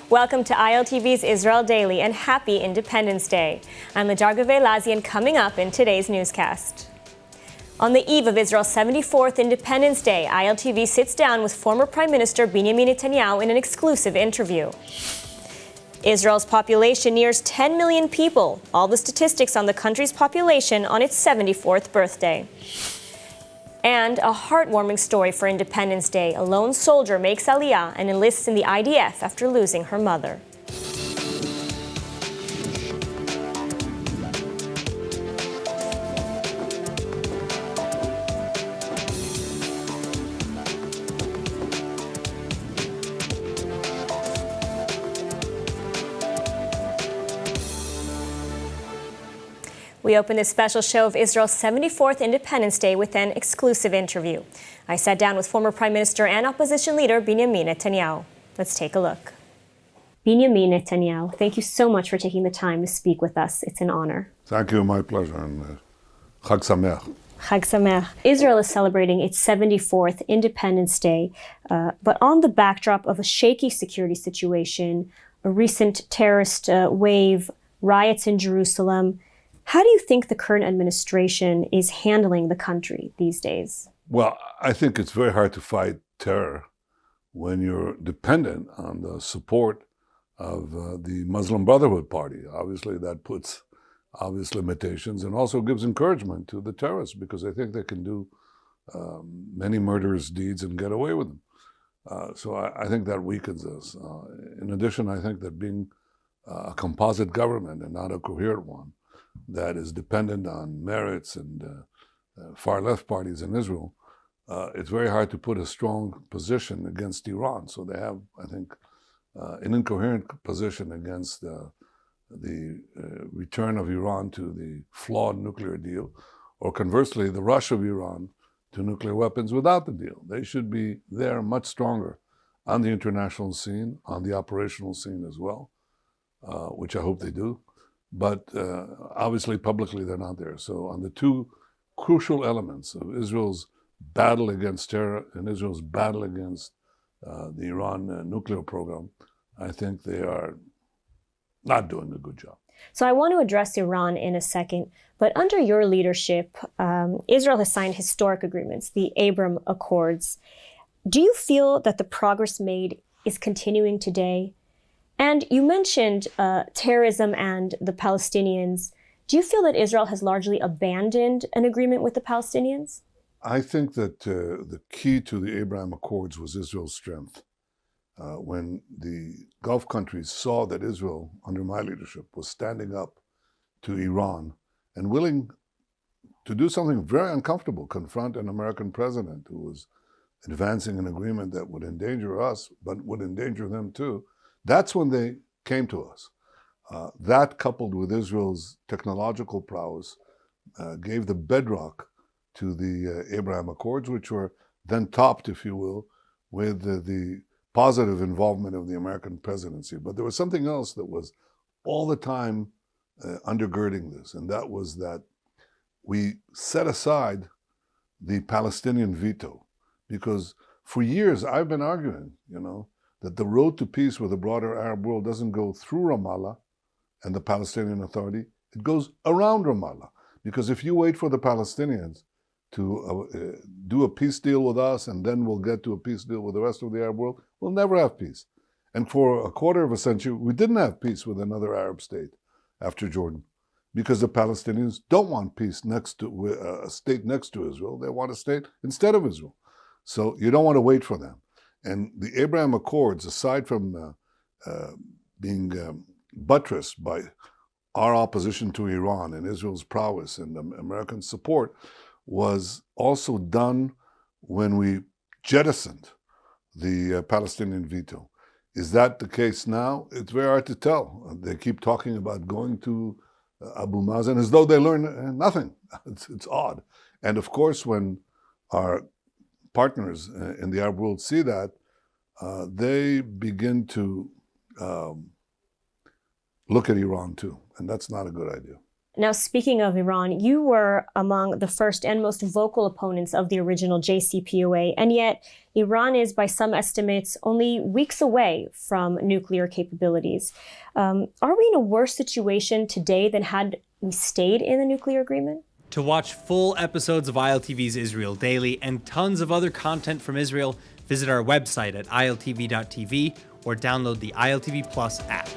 Welcome to ILTV's Israel Daily and happy Independence Day. I'm Lajarga Velazian, coming up in today's newscast. On the eve of Israel's 74th Independence Day, ILTV sits down with former Prime Minister Binyamin Netanyahu in an exclusive interview. Israel's population nears 10 million people, all the statistics on the country's population on its 74th birthday. And a heartwarming story for Independence Day. A lone soldier makes Aliyah and enlists in the IDF after losing her mother. We open this special show of Israel's 74th Independence Day with an exclusive interview. I sat down with former Prime Minister and opposition leader Binyamin Netanyahu. Let's take a look. Binyamin Netanyahu, thank you so much for taking the time to speak with us. It's an honor. Thank you, my pleasure, and Chag Sameach. Chag Sameach. Israel is celebrating its 74th Independence Day, but on the backdrop of a shaky security situation, a recent terrorist wave, riots in Jerusalem. How do you think the current administration is handling the country these days? Well, I think it's very hard to fight terror when you're dependent on the support of the Muslim Brotherhood Party. Obviously, that puts obvious limitations and also gives encouragement to the terrorists because they think they can do many murderous deeds and get away with them. So I think that weakens us. In addition, I think that being a composite government and not a coherent one, that is dependent on merits and far-left parties in Israel, it's very hard to put a strong position against Iran. So they have, I think, an incoherent position against the return of Iran to the flawed nuclear deal, or conversely, the rush of Iran to nuclear weapons without the deal. They should be there much stronger on the international scene, on the operational scene as well, which I hope they do. But obviously, publicly, they're not there. So on the two crucial elements of Israel's battle against terror and Israel's battle against the Iran nuclear program, I think they are not doing a good job. So I want to address Iran in a second, but under your leadership, Israel has signed historic agreements, the Abraham Accords. Do you feel that the progress made is continuing today? And you mentioned terrorism and the Palestinians. Do you feel that Israel has largely abandoned an agreement with the Palestinians? I think that the key to the Abraham Accords was Israel's strength. When the Gulf countries saw that Israel, under my leadership, was standing up to Iran and willing to do something very uncomfortable, confront an American president who was advancing an agreement that would endanger us, but would endanger them too, that's when they came to us. That, coupled with Israel's technological prowess, gave the bedrock to the Abraham Accords, which were then topped, if you will, with the positive involvement of the American presidency. But there was something else that was all the time undergirding this, and that was that we set aside the Palestinian veto. Because for years I've been arguing, that the road to peace with the broader Arab world doesn't go through Ramallah and the Palestinian Authority, it goes around Ramallah. Because if you wait for the Palestinians to do a peace deal with us and then we'll get to a peace deal with the rest of the Arab world, we'll never have peace. And for a quarter of a century, we didn't have peace with another Arab state after Jordan because the Palestinians don't want peace next to a state next to Israel. They want a state instead of Israel. So you don't want to wait for them. And the Abraham Accords, aside from being buttressed by our opposition to Iran and Israel's prowess and American support, was also done when we jettisoned the Palestinian veto. Is that the case now? It's very hard to tell. They keep talking about going to Abu Mazen as though they learn nothing. It's odd. And of course, when our partners in the Arab world see that, they begin to look at Iran too, and that's not a good idea. Now, speaking of Iran, you were among the first and most vocal opponents of the original JCPOA, and yet Iran is, by some estimates, only weeks away from nuclear capabilities. Are we in a worse situation today than had we stayed in the nuclear agreement? To watch full episodes of ILTV's Israel Daily and tons of other content from Israel, visit our website at iltv.tv or download the ILTV Plus app.